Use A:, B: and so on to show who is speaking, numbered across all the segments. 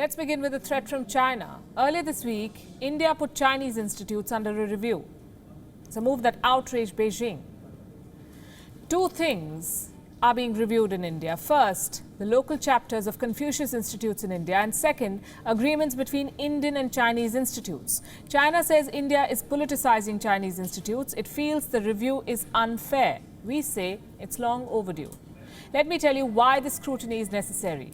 A: Let's begin with a threat from China. Earlier this week, India put Chinese institutes under a review. It's a move that outraged Beijing. Two things are being reviewed in India. First, the local chapters of Confucius institutes in India, and second, agreements between Indian and Chinese institutes. China says India is politicizing Chinese institutes. It feels the review is unfair. We say it's long overdue. Let me tell you why this scrutiny is necessary.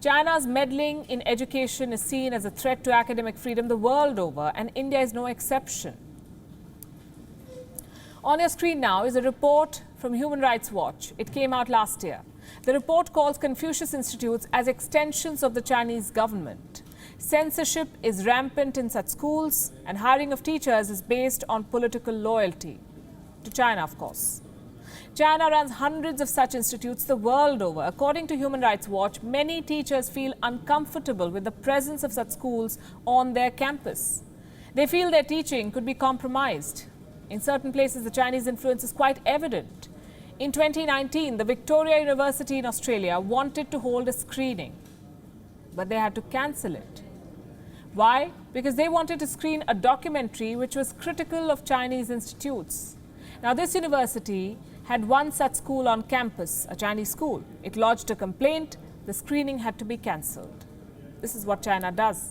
A: China's meddling in education is seen as a threat to academic freedom the world over, and India is no exception. On your screen now is a report from Human Rights Watch. It came out last year. The report calls Confucius institutes as extensions of the Chinese government. Censorship is rampant in such schools, and hiring of teachers is based on political loyalty to China, of course. China runs hundreds of such institutes the world over. According to Human Rights Watch, many teachers feel uncomfortable with the presence of such schools on their campus. They feel their teaching could be compromised. In certain places, the Chinese influence is quite evident. In 2019, the Victoria University in Australia wanted to hold a screening, but they had to cancel it. Why? Because they wanted to screen a documentary which was critical of Chinese institutes. Now, this university had one such school on campus, a Chinese school. It lodged a complaint. The screening had to be cancelled. This is what China does.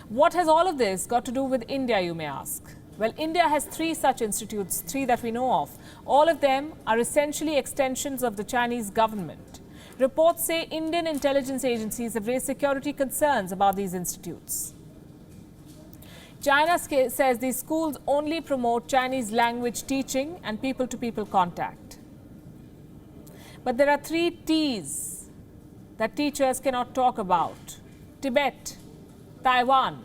A: What has all of this got to do with India, you may ask? Well, India has three such institutes, three that we know of. All of them are essentially extensions of the Chinese government. Reports say Indian intelligence agencies have raised security concerns about these institutes. China says these schools only promote Chinese language teaching and people-to-people contact. But there are three T's that teachers cannot talk about: Tibet, Taiwan,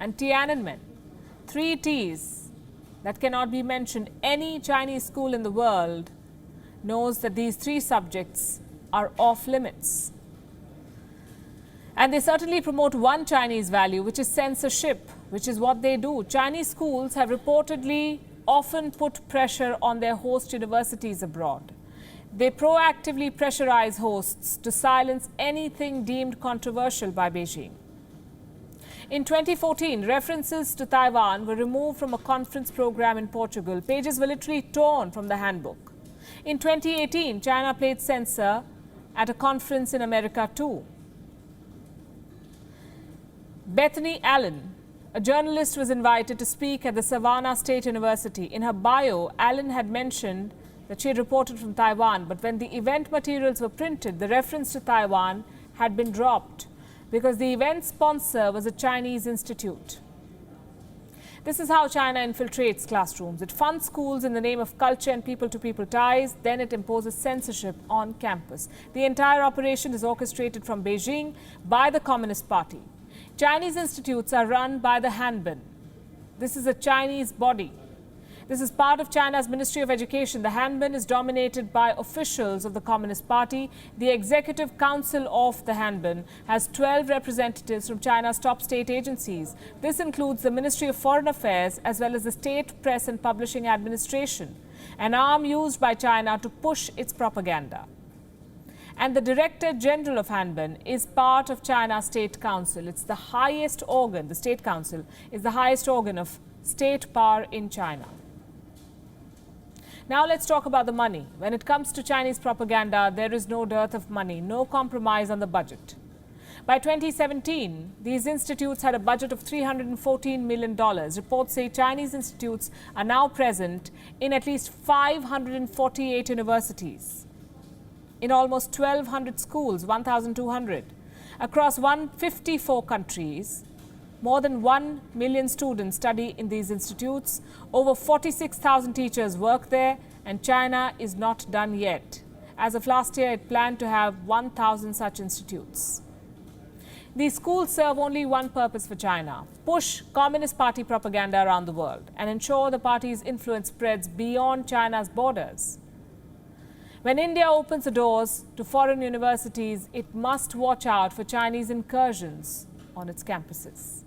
A: and Tiananmen. Three T's that cannot be mentioned. Any Chinese school in the world knows that these three subjects are off limits. And they certainly promote one Chinese value, which is censorship, which is what they do. Chinese schools have reportedly often put pressure on their host universities abroad. They proactively pressurize hosts to silence anything deemed controversial by Beijing. In 2014, references to Taiwan were removed from a conference program in Portugal. Pages were literally torn from the handbook. In 2018, China played censor at a conference in America too. Bethany Allen, a journalist, was invited to speak at the Savannah State University. In her bio, Allen had mentioned that she had reported from Taiwan, but when the event materials were printed, the reference to Taiwan had been dropped because the event sponsor was a Chinese institute. This is how China infiltrates classrooms. It funds schools in the name of culture and people-to-people ties. Then it imposes censorship on campus. The entire operation is orchestrated from Beijing by the Communist Party. Chinese institutes are run by the Hanbin. This is a Chinese body. This is part of China's Ministry of Education. The Hanbin is dominated by officials of the Communist Party. The Executive Council of the Hanbin has 12 representatives from China's top state agencies. This includes the Ministry of Foreign Affairs as well as the State Press and Publishing Administration, an arm used by China to push its propaganda. And the Director General of Hanbin is part of China's State Council. It's the highest organ. The State Council is the highest organ of state power in China. Now let's talk about the money. When it comes to Chinese propaganda, there is no dearth of money, no compromise on the budget. By 2017, these institutes had a budget of $314 million. Reports say Chinese institutes are now present in at least 548 universities, in almost 1,200 schools, 1,200, across 154 countries. More than 1 million students study in these institutes. Over 46,000 teachers work there, and China is not done yet. As of last year, it planned to have 1,000 such institutes. These schools serve only one purpose for China: push Communist Party propaganda around the world and ensure the party's influence spreads beyond China's borders. When India opens the doors to foreign universities, it must watch out for Chinese incursions on its campuses.